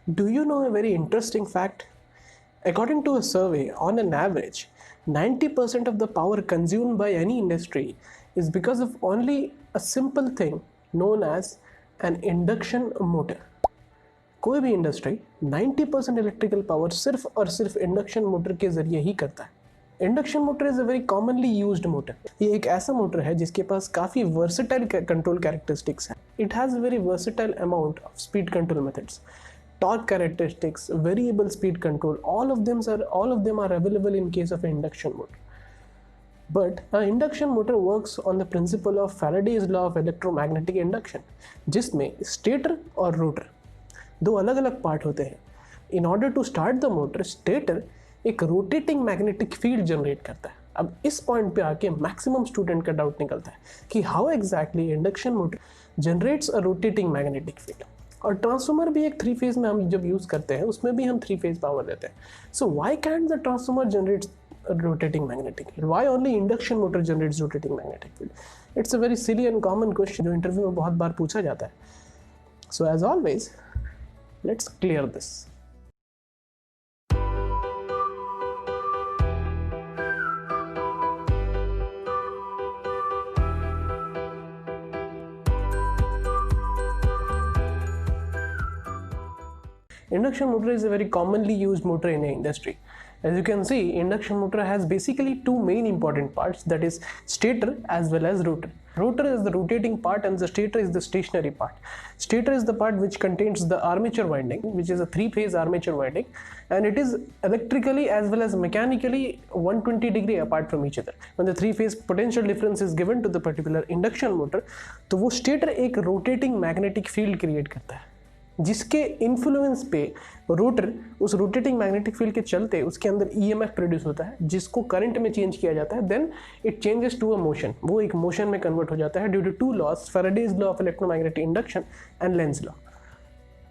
Do you know a very interesting fact? According to a survey, on an average, 90% of the power consumed by any industry is because of only a simple thing known as an induction motor. कोई भी industry 90% electrical power सिर्फ और सिर्फ induction motor के जरिए ही करता है. Induction motor is a very commonly used motor. ये एक ऐसा मोटर है जिसके पास काफ़ी वर्सेटाइल कंट्रोल कैरेक्टरिस्टिक्स है. It has very versatile amount of speed control methods, torque characteristics, variable speed control, all of them are available in case of an induction motor. But an induction motor works on the principle of Faraday's law of electromagnetic induction, जिसमें stator और rotor दो अलग अलग part होते हैं. In order to start the motor, stator एक rotating magnetic field generate करता है. अब इस पॉइंट पे आके मैक्सिमम स्टूडेंट का डाउट निकलता है कि how exactly induction motor generates a rotating magnetic field. और ट्रांसफार्मर भी एक 3 फेज में हम जब यूज़ करते हैं उसमें भी हम 3 फेज पावर देते हैं. So why can't the transformer generates rotating magnetic field? Why only induction motor generates rotating magnetic field? It's a very silly and common question जो इंटरव्यू में बहुत बार पूछा जाता है. So as always let's clear this. Induction motor is a very commonly used motor in an industry. As you can see, induction motor has basically two main important parts, that is stator as well as rotor. Rotor is the rotating part and the stator is the stationary part. Stator is the part which contains the armature winding, which is a 3-phase armature winding, and it is electrically as well as mechanically 120 degree apart from each other. When the 3-phase potential difference is given to the particular induction motor, तो वो stator एक rotating magnetic field create करता है, जिसके influence पे rotor उस rotating magnetic field के चलते उसके अंदर ईएमएफ प्रोड्यूस होता है, जिसको करंट में चेंज किया जाता है. Then it changes to a motion. वो एक मोशन में कन्वर्ट हो जाता है due to 2 laws, Faraday's law of electromagnetic induction and Lenz law.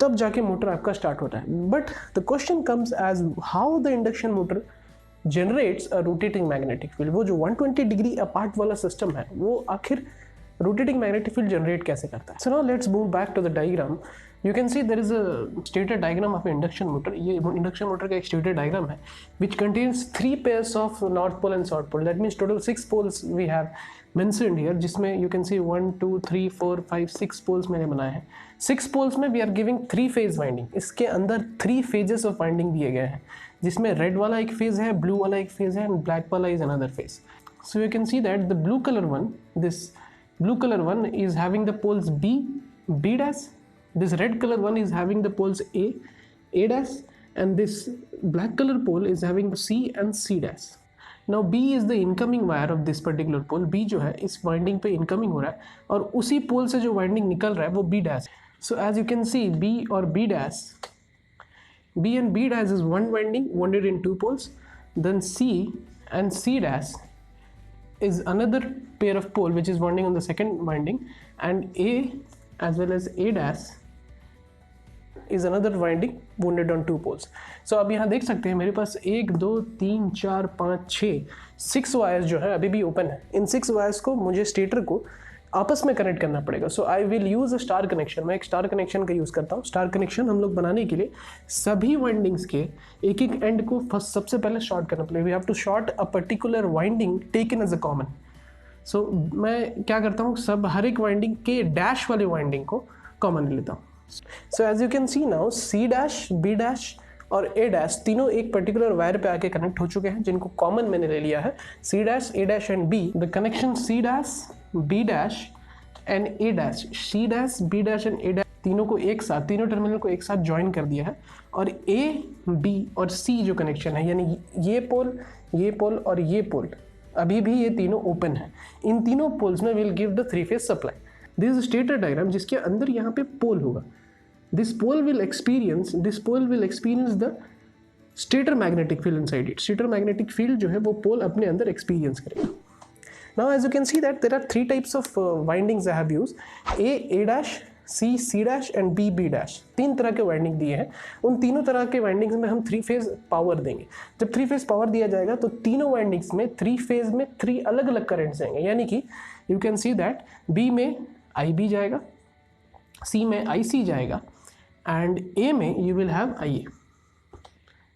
तब जाके मोटर आपका स्टार्ट होता है. But the question comes as how the induction motor generates a rotating magnetic field. वो जो 120 डिग्री अपार्ट वाला सिस्टम है वो आखिर रोटेटिंग मैग्नेटिक फील्ड जनरेट कैसे करता है. So now let's move back to the diagram. You can see there is a stator diagram of an induction motor. ये induction motor का एक stator diagram है which contains 3 pairs of north pole and south pole. That means total 6 poles we have mentioned here, जिसमें you can see 1 2 3 4 5 6 poles मैंने बनाए हैं. 6 poles में we are giving 3 phase winding. इसके अंदर 3 phases of winding दिए गए हैं, जिसमें red वाला एक phase है, blue वाला एक phase है and black वाला is another phase. So you can see that the blue color one is having the poles B, B dash. This red color one is having the poles A, A dash, and this black color pole is having C and C dash. Now B is the incoming wire of this particular pole. B जो है इस winding पे incoming हो रहा है और उसी pole से जो winding निकल रहा है वो B dash. So as you can see, B और B dash, B and B dash is one winding wounded in 2 poles. Then C and C dash is another pair of pole which is winding on the second winding, and A as well as A dash is another winding wounded on 2 poles. So अब यहाँ देख सकते हैं मेरे पास 1 2 3 4 5 6 wires जो है अभी भी ओपन है. इन 6 वायर्स को मुझे स्टेटर को आपस में कनेक्ट करना पड़ेगा. So I will use a star connection. मैं एक स्टार कनेक्शन का यूज़ करता हूँ. स्टार कनेक्शन हम लोग बनाने के लिए सभी वाइंडिंग्स के एक एक एंड को फर्स्ट सबसे पहले शॉर्ट करना पड़ेगा. We have to short a particular winding taken as a common. So मैं क्या करता हूँ, सब हर एक वाइंडिंग के डैश वाले वाइंडिंग को कॉमन ले लेता हूँ. So as you can see now C dash, B dash और ए डैश तीनों एक पर्टिकुलर वायर पे आके कनेक्ट हो चुके हैं, जिनको कॉमन मैंने ले लिया है. C dash, A dash and B. The connection C dash, B dash and A dash, C dash, B dash and A dash तीनों को एक साथ, तीनों टर्मिनल को एक साथ ज्वाइन कर दिया है. और ए, बी और सी जो कनेक्शन है, यानी ये पोल और ये पोल, अभी भी ये तीनों ओपन है. इन तीनों पोल्स में will give the 3 phase supply. This is stator diagram जिसके अंदर यहाँ पे पोल होगा. This pole will experience the stator magnetic field inside it. Stator magnetic field जो है वो पोल अपने अंदर experience करेगा. Now as you can see that there are 3 types of windings I have used. A dash, C, C dash and B, B dash. 3 तरह के winding दिए हैं. उन तीनों तरह के वाइंडिंग्स में हम 3 फेज पावर देंगे. जब 3 फेज पावर दिया जाएगा तो तीनों वाइंडिंग्स में 3 फेज में 3 अलग अलग करंट्स आएंगे. यानी कि you can see that B में IB जाएगा, C में IC जाएगा, एंड ए में you will have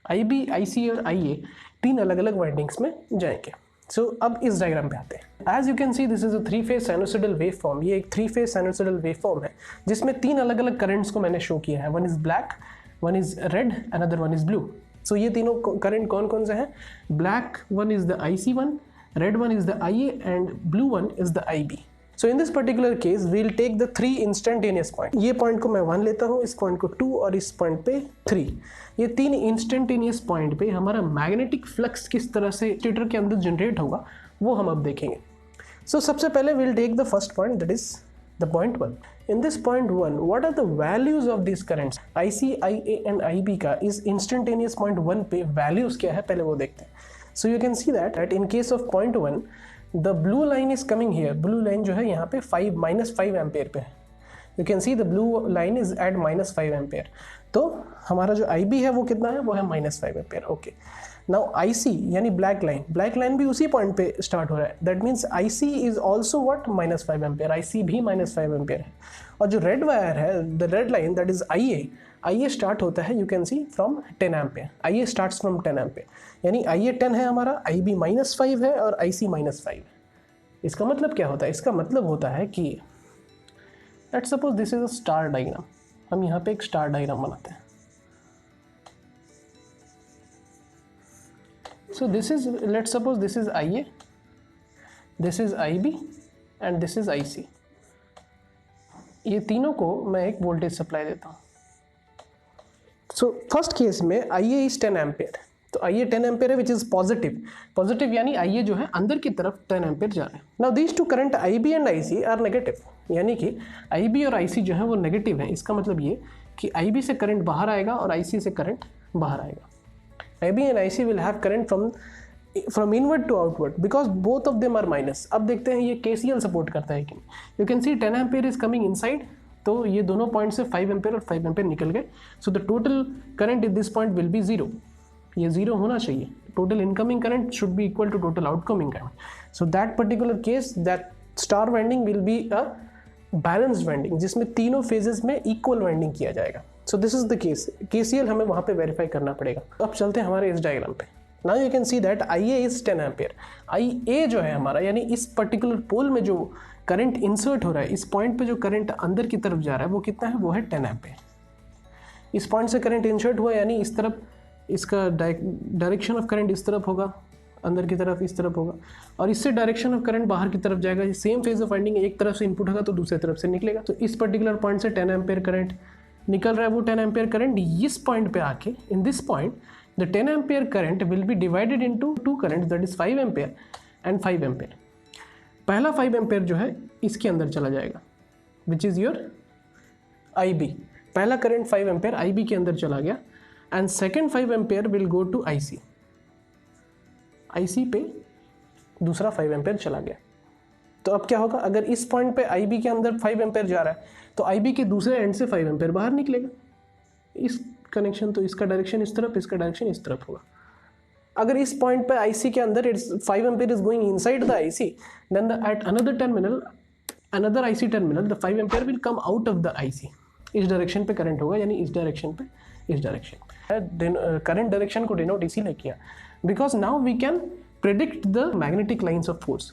I B, I C और आई ए 3 अलग अलग वाइंडिंग्स में जाएंगे। सो अब इस डायग्राम पे आते हैं। As you can see this is a three phase sinusoidal wave form. ये एक 3-फेज साइनोसॉइडल वेव फॉर्म है जिसमें 3 अलग अलग करंट्स को मैंने शो किया है। One is black, one is red, another one is blue. So ये तीनों करंट कौन कौन से हैं? Black one is the I C one, red one is the IA and blue one is the IB. So in this particular case we'll take the 3 instantaneous point. ये point को मैं 1 लेता हूँ, इस point को 2 और इस point पे 3। ये 3 instantaneous point पे हमारा magnetic flux किस तरह से स्टेटर के अंदर जनरेट होगा वो हम अब देखेंगे। So सबसे पहले we'll take the first point, that is the point 1. In this point 1 what are the values of these currents? IC, IA and IB का इस instantaneous point 1 पे values क्या है पहले वो देखते हैं। So you can see that in case of point 1 the blue line is coming here. Blue line जो है यहाँ पे -5 एम्पेयर पे है। You can see the blue line is at -5 ampere. तो हमारा जो IB है वो कितना है? वो है -5 एम्पेयर। ओके, नाउ IC यानी ब्लैक लाइन भी उसी पॉइंट पे स्टार्ट हो रहा है। That means IC is also what? -5 ampere. IC भी -5 एम्पेयर है। और जो रेड वायर है, the red line, that is IA start होता है, you can C from 10 ampere. IA starts from 10 ampere, यानी IA 10 है हमारा, IB -5 है और IC -5 है। इसका मतलब क्या होता है? इसका मतलब होता है कि let's suppose this is a star diagram. हम यहाँ पे एक स्टार डायग्राम बनाते हैं। So this is, let's suppose this is IA, this is IB and this is IC। ये तीनों को मैं एक वोल्टेज सप्लाई देता हूँ। सो फर्स्ट केस में IA इज 10 एम्पेयर, तो IA 10 एम्पेयर है विच इज पॉजिटिव यानी IA जो है अंदर की तरफ 10 एम्पेयर जा रहे हैं। Now these two current IB and IC are negative, यानी कि IB और IC जो है वो नेगेटिव है। इसका मतलब ये कि IB से करंट बाहर आएगा और IC से करंट बाहर आएगा। IB and IC will have current from inward to outward because both of them are minus। अब देखते हैं ये KCL सपोर्ट करता है कि नहीं। You can see 10 ampere is coming inside, तो ये दोनों पॉइंट से 5 एम्पेयर और 5 एम्पेयर निकल गए। So the total current in this point will be 0। ये 0 होना चाहिए। Total incoming current should be equal to total outcoming current. So that particular case, that star winding will be a balanced winding जिसमें तीनों phases में equal winding किया जाएगा। So this is the case. KCL हमें वहाँ पे verify करना पड़ेगा। अब चलते हैं हमारे इस डायग्राम पे। Now you can see that IA is 10 ampere. IA जो है हमारा, यानी इस पर्टिकुलर पोल में जो करंट इंसर्ट हो रहा है, इस पॉइंट पे जो करंट अंदर की तरफ जा रहा है वो कितना है? वो है 10 एम्पेयर। इस पॉइंट से करंट इंसर्ट हुआ यानी इस तरफ इसका डायरेक्शन ऑफ करंट इस तरफ होगा, अंदर की तरफ इस तरफ होगा, और इससे डायरेक्शन ऑफ करंट बाहर की तरफ जाएगा। सेम फेज ऑफ वाइंडिंग, एक तरफ से इनपुट होगा तो दूसरी तरफ से निकलेगा। तो इस पर्टिकुलर पॉइंट से 10 एम्पेयर करंट निकल रहा है। वो 10 एम्पेयर करंट इस पॉइंट पे आके, in this point the 10 ampere current will be divided into 2 current, that is 5 ampere and 5 ampere. पहला 5 एम्पेयर जो है इसके अंदर चला जाएगा विच इज़ योर IB। पहला करंट 5 एम्पेयर IB के अंदर चला गया and second 5 ampere will go to IC पे दूसरा 5 एम्पेयर चला गया। तो अब क्या होगा? अगर इस पॉइंट पे IB के अंदर 5 एम्पेयर जा रहा है तो IB के दूसरे एंड से 5 एम्पेयर बाहर निकलेगा। इस कनेक्शन, तो इसका डायरेक्शन इस तरफ, इसका डायरेक्शन इस तरफ होगा। अगर इस पॉइंट पे IC के अंदर 5 ampere is going inside the IC, then at another terminal, another IC terminal, the 5 ampere will come out of the IC। इस डायरेक्शन पे करंट होगा, यानी इस डायरेक्शन पे, इस डायरेक्शन। करंट डायरेक्शन को डिनोट इसीलिए किया because now we can predict the magnetic lines of force.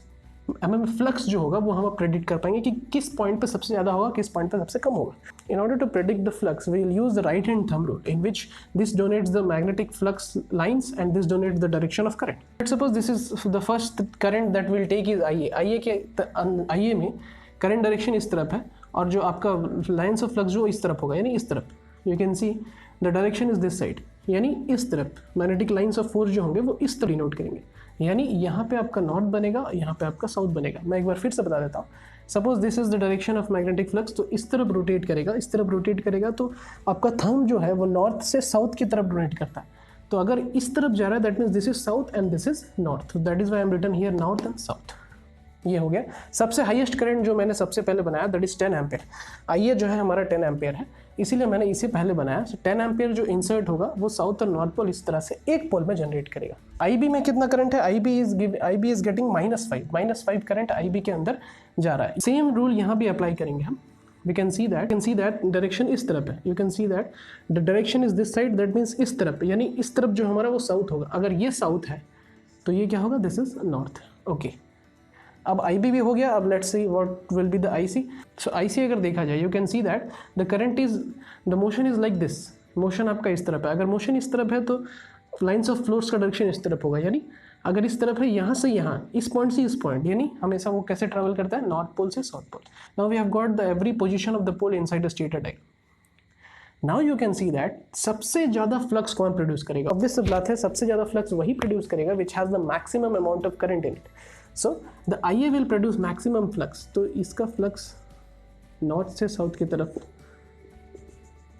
हमें फ्लक्स जो होगा वो हम प्रेडिक्ट कर पाएंगे कि किस पॉइंट पे सबसे ज़्यादा होगा, किस पॉइंट पे सबसे कम होगा। In order to predict the flux we will use the right hand thumb rule in which this denotes the magnetic flux lines and this denotes the direction of current. Let's suppose this is the first current that will take is IA में current direction इस तरफ है और जो आपका lines of flux जो इस तरफ होगा, यानी इस तरफ। You can see the direction is this side, यानी इस तरफ मैग्नेटिक लाइन्स ऑफ फोर्स जो होंगे वो इस तरह डिनोट करेंगे। यानी यहाँ पे आपका नॉर्थ बनेगा, यहाँ पे आपका साउथ बनेगा। मैं एक बार फिर से बता देता हूँ। Suppose this is the direction of magnetic flux, तो इस तरफ रोटेट करेगा, इस तरफ रोटेट करेगा, तो आपका थंब जो है वो नॉर्थ से साउथ की तरफ रोटेट करता है। तो अगर इस तरफ जा रहा है that means this is south and this is north, that is why I am written here north and south. ये हो गया। सबसे हाईएस्ट करंट जो मैंने सबसे पहले बनाया दैट इज 10 एम्पेयर। IA जो है हमारा 10 एम्पेयर है, इसीलिए मैंने इसे पहले बनाया। 10 एम्पेयर जो इंसर्ट होगा वो साउथ और नॉर्थ पोल इस तरह से एक पोल में जनरेट करेगा। IB में कितना करंट है? IB is getting -5 current IB के अंदर जा रहा है। सेम रूल यहाँ भी अप्लाई करेंगे हम। we can see that direction इस तरफ है, you can see that the direction is this side, that means इस तरफ, यानी इस तरफ जो हमारा वो साउथ होगा। अगर ये साउथ है तो ये क्या होगा, दिस इज नॉर्थ। ओके, अब IB भी हो गया। अब let's see what will be the IC। So IC अगर देखा जाए, you can see that the current is, the motion is like this, motion आपका इस तरफ है। अगर मोशन इस तरफ है तो लाइन्स ऑफ फ्लोर्स का डायरेक्शन इस तरफ होगा, यानी अगर इस तरफ है यहाँ से यहाँ, इस पॉइंट से इस पॉइंट, यानी हमेशा वो कैसे ट्रैवल करता है, नॉर्थ पोल से south pole. Now we have got the every position of the pole inside the stator diagram. Now you can see that सबसे ज़्यादा फ्लक्स कौन प्रोड्यूस करेगा। ऑब्वियस बात है, सबसे ज़्यादा फ्लक्स वही प्रोड्यूस करेगा which has the maximum amount of current in it. So the IA will produce maximum flux. तो इसका फ्लक्स नॉर्थ से साउथ की तरफ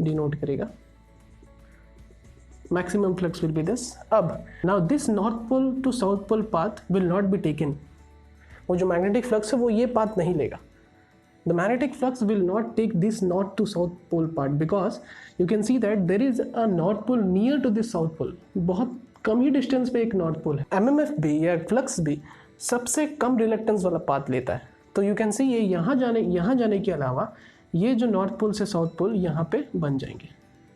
डिनोट करेगा। Maximum flux will be this। अब now this north pole to south pole path will not be taken। वो जो magnetic flux है वो ये path नहीं लेगा। The magnetic flux will not take this north to south pole part because you can see that there is a north pole near to this south pole। बहुत कम ही distance पे एक north pole है। MMF भी या flux भी सबसे कम reluctance वाला path लेता है। तो you can see ये यहाँ जाने के अलावा ये जो north pole से south pole यहाँ पे बन जाएंगे,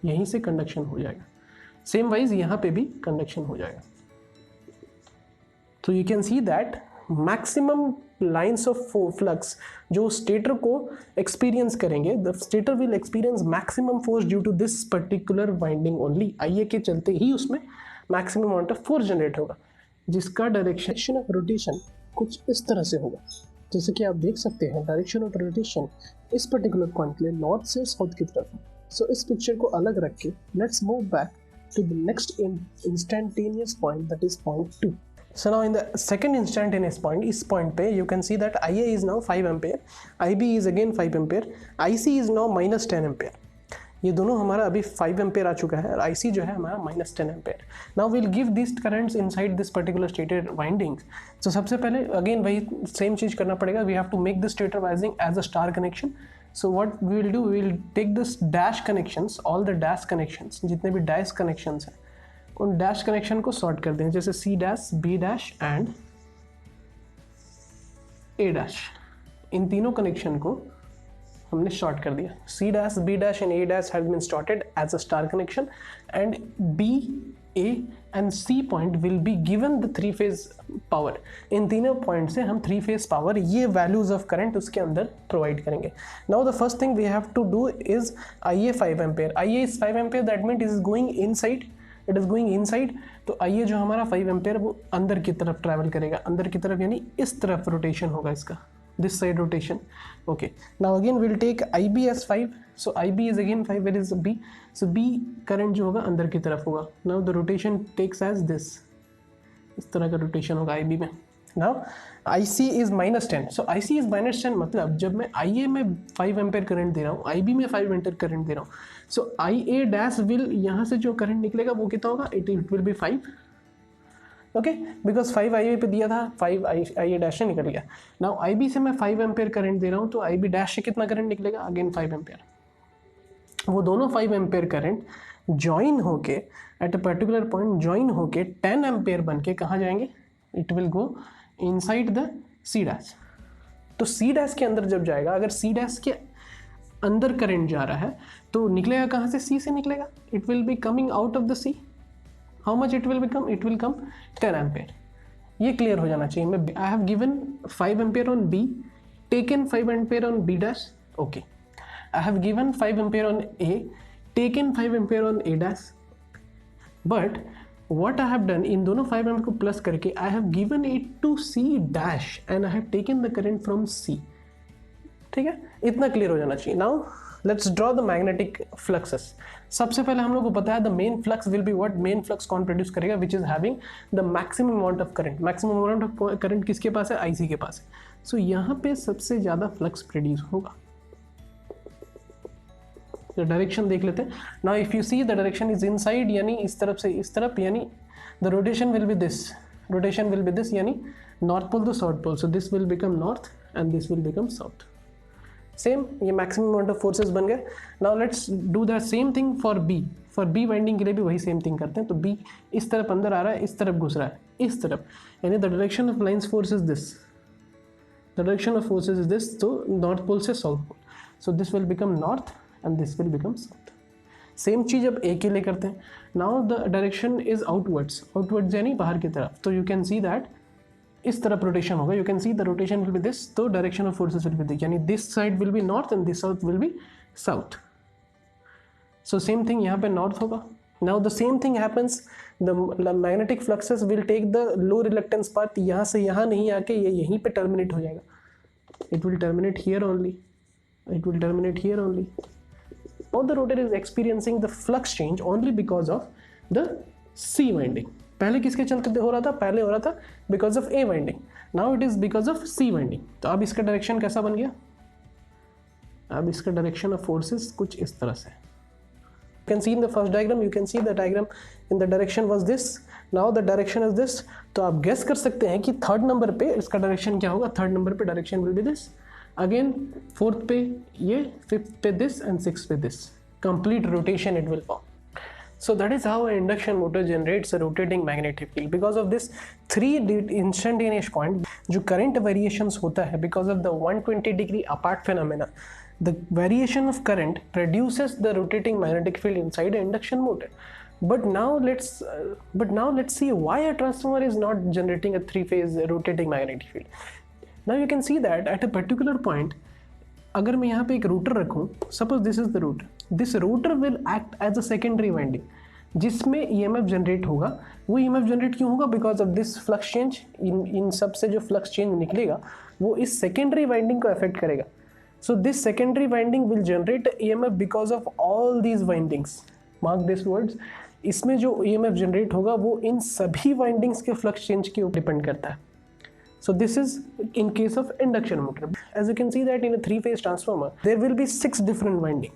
यहीं से conduction हो जाएगा। सेम वाइज यहाँ पे भी कंडक्शन हो जाएगा। तो you can see that maximum lines of flux जो स्टेटर को एक्सपीरियंस करेंगे, the stator will experience maximum force due to this particular winding only. IA के चलते ही उसमें maximum amount of force generate होगा, जिसका डायरेक्शन ऑफ रोटेशन कुछ इस तरह से होगा। जैसे कि आप देख सकते हैं डायरेक्शन ऑफ रोटेशन इस पर्टिकुलर पॉइंट के लिए नॉर्थ से साउथ की तरफ है। सो इस पिक्चर को अलग रख के let's move back to the next instantaneous point, that is point 2। So now in the second instantaneous point, इस point पे you can see that IA is now 5 ampere, IB is again 5 ampere, IC is now minus 10 ampere। ये दोनों हमारा अभी 5 ampere आ चुका है और IC जो है हमारा minus 10 ampere। Now we'll give these currents inside this particular stator windings। So सबसे पहले again वही same चीज़ करना पड़ेगा, we have to make the stator winding as a star connection। So what we will do, we will take this dash connections, all the dash connections, जितने भी dash connections हैं उन dash connection को sort कर दें, जैसे C dash, B dash and A dash। इन तीनों connection को हमने short कर दिया। C dash, B dash and A dash has been started as a star connection and B, A and C point will be given the 3-phase power। इन तीनों point से हम 3-phase power, ये values of current उसके अंदर provide करेंगे। Now the first thing we have to do is IA 5 ampere। IA is 5 ampere, that means it is going inside, it is going inside। तो IA जो हमारा 5 ampere वो अंदर की तरफ ट्रैवल करेगा, अंदर की तरफ यानी इस तरफ रोटेशन होगा इसका, this side rotation। Okay, now again we'll take IB as 5। so IB is again 5, where is B? so B current जो होगा अंदर की तरफ होगा। now the rotation takes as this, इस तरह का रोटेशन होगा IB में। now IC is minus 10। so IC is minus 10 मतलब जब मैं IA में 5 एम्पेयर करंट दे रहा हूँ, IB में 5 एम्पेयर करंट दे रहा हूँ, so IA dash will, यहाँ से जो करंट निकलेगा वो कितना होगा, it will be 5। Okay, because 5 IA पे दिया था, 5 IA डैश से निकल गया। नाउ IB से मैं 5 एम्पेयर करंट दे रहा हूँ, तो IB डैश से कितना करंट निकलेगा, अगेन 5 एम्पेयर। वो दोनों 5 एम्पेयर करंट ज्वाइन होके at a particular point join होके 10 एम्पेयर बन के कहाँ जाएंगे, it will go inside the C dash. तो C डैश के अंदर जब जाएगा, अगर C डैश के अंदर करंट जा रहा है तो निकलेगा कहाँ से, C से निकलेगा, it will be coming out of the C। How much it will become? It will come 10 ampere। ये क्लियर हो जाना चाहिए। मैं I have given 5 ampere on B, taken 5 ampere on B dash। okay, I have given 5 ampere on A, taken 5 ampere on A dash। but what I have done, इन दोनों 5 ampere को plus करके I have given it to C dash and I have taken the current from C। ठीक है, इतना clear हो जाना चाहिए। Now let's draw the magnetic fluxes. सबसे पहले हम लोग को पता है the main flux will be what, main flux कौन प्रोड्यूस करेगा, which is having the maximum amount of current. Maximum amount of current किसके पास है, IC के पास है। सो यहाँ पे सबसे ज़्यादा फ्लक्स प्रोड्यूस होगा। तो डायरेक्शन देख लेते हैं। Now if you see the direction is inside, यानी इस तरफ से इस तरफ, यानी the rotation will be this, rotation will be this, यानी north pole to south pole. So this will become north and this will become south. Same, ये maximum amount of forces बन गए। Now let's do the same thing for B। For B winding के लिए भी वही same thing करते हैं। तो B इस तरफ अंदर आ रहा है, इस तरफ घुस रहा है, इस तरफ, यानी the direction of lines force is this, the direction of forces is this. तो नॉर्थ पोल से south pole. So this will become north and this will become south. Same चीज़ अब ए के लिए करते हैं. Now the direction is outwards यानी बाहर की तरफ. तो यू कैन सी दैट इस तरफ रोटेशन होगा. You can see the rotation will be this. तो direction of forces will be this, यानी this side will be north and this south will be south. So same thing यहाँ पे north होगा. Now the same thing happens, the magnetic fluxes will take the low reluctance path. यहाँ से यहाँ नहीं आके ये यहीं पे टर्मिनेट हो जाएगा. It will terminate here only. It will terminate here only. Now the rotor is experiencing the flux change only because of the C winding. पहले किसके चलते हो रहा था? पहले हो रहा था because of A winding. Now it is because of C winding. तो अब इसका डायरेक्शन कैसा बन गया? अब इसका डायरेक्शन ऑफ फोर्सेस कुछ इस तरह से. You can see in the first diagram, you can see the diagram in the direction was this. Now the direction is this. तो आप guess कर सकते हैं कि थर्ड नंबर पे इसका डायरेक्शन क्या होगा. थर्ड नंबर पे direction will be this. Again fourth पे ये, फिफ्थ पे दिस एंड सिक्स पे this. Complete rotation it will form. So that is how an induction motor generates a rotating magnetic field. Because of this 3 instantaneous point, जो current variations होता है because of the 120 degree apart phenomena, the variation of current produces the rotating magnetic field inside an induction motor. But now let's see why a transformer is not generating a 3-phase rotating magnetic field. Now you can see that at a particular point, अगर मैं यहाँ पे एक rotor रखूँ, suppose this is the rotor, this rotor will act as a secondary winding, जिसमें EMF generate होगा. वो EMF generate क्यों होगा? Because of this flux change. इन सब से जो flux change निकलेगा वो इस secondary winding को affect करेगा. So this secondary winding will generate EMF because of all these windings. Mark these words. इसमें जो EMF generate होगा वो इन सभी windings के flux change के ऊपर depend करता है. So this is in case of induction motor. As you can see that in a 3-phase transformer, there will be 6 different winding.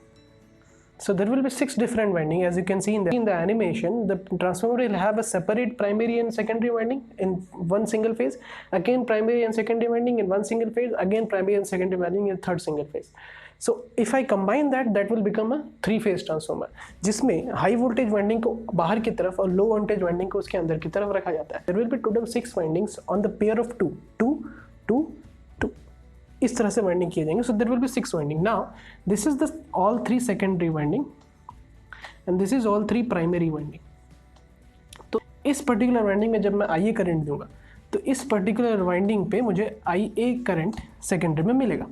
So there will be 6 different winding. As you can see in the animation, the transformer will have a separate primary and secondary winding in one single phase. Again primary and secondary winding in one single phase. Again primary and secondary winding in third single phase. So if I combine that will become a 3-phase transformer, जिसमें high voltage winding को बाहर की तरफ और low voltage winding को उसके अंदर की तरफ रखा जाता है. There will be total 6 windings on the pair of 2, 2, 2, 2. इस तरह से winding किए जाएंगे. So there will be 6 winding. Now this is the all 3 secondary winding and this is all 3 primary winding. तो इस particular winding में जब मैं IA करंट दूंगा तो इस पर्टिकुलर वाइंडिंग पे मुझे IA करंट सेकेंडरी में मिलेगा.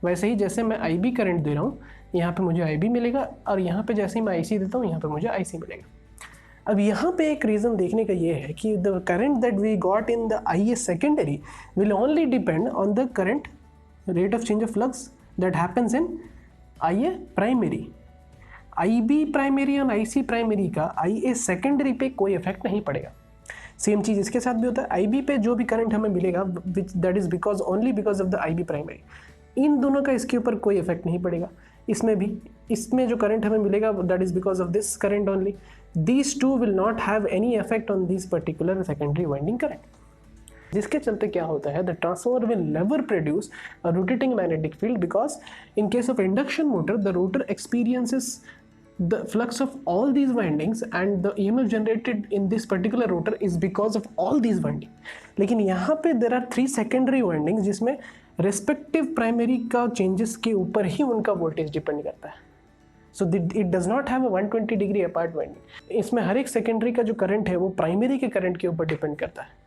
वैसे ही जैसे मैं IB करंट दे रहा हूँ यहाँ पे मुझे IB मिलेगा और यहाँ पे जैसे ही मैं IC देता हूँ यहाँ पे मुझे IC मिलेगा. अब यहाँ पे एक रीज़न देखने का ये है कि the current that we got in the IA secondary will only depend on the current rate of change of flux that happens in IA primary. IB primary और IC प्राइमरी का IA सेकेंडरी पे कोई effect नहीं पड़ेगा. Same चीज़ इसके साथ भी होता है. IB पे जो भी करंट हमें मिलेगा that is because only because of the IB primary. इन दोनों का इसके ऊपर कोई इफेक्ट नहीं पड़ेगा. इसमें भी, इसमें जो करंट हमें मिलेगा that is because of this current only. These two will not have any effect on this particular secondary winding current. जिसके चलते क्या होता है, the transformer will never produce a rotating magnetic field because in case of induction motor the rotor experiences the flux of all these windings and the EMF generated in this particular rotor is because of all these windings. लेकिन यहाँ पे there are 3 secondary windings जिसमें respective primary का changes के ऊपर ही उनका voltage depend करता है. So it does not have a 120 degree apart winding. इसमें हर एक secondary का जो current है वो primary के current के ऊपर depend करता है.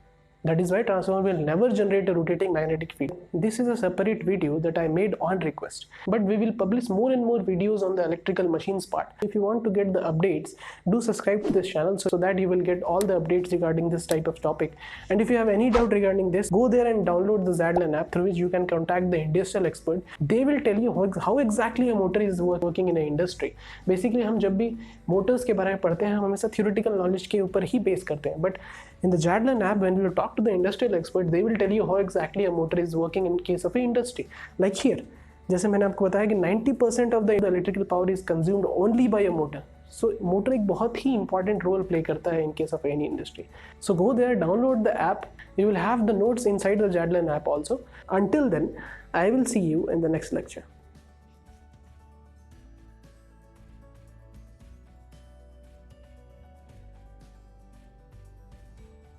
That is why transformer will never generate a rotating magnetic field. This is a separate video that I made on request. But we will publish more and more videos on the electrical machines part. If you want to get the updates, do subscribe to this channel so that you will get all the updates regarding this type of topic. And if you have any doubt regarding this, go there and download the Zadlan app through which you can contact the industrial expert. They will tell you how exactly a motor is working in an industry. Basically हम जब भी motors के बारे में पढ़ते हैं हम हमेशा theoretical knowledge के ऊपर ही base करते हैं. But in the Zadlan app, when you talk to the industrial expert, they will tell you how exactly a motor is working in case of an industry. Like here, जैसे मैंने आपको बताया कि 90% of the electrical power is consumed only by a motor. So motor एक बहुत ही important role play करता है in case of any industry. So go there, download the app. You will have the notes inside the Zadlan app also. Until then, I will see you in the next lecture.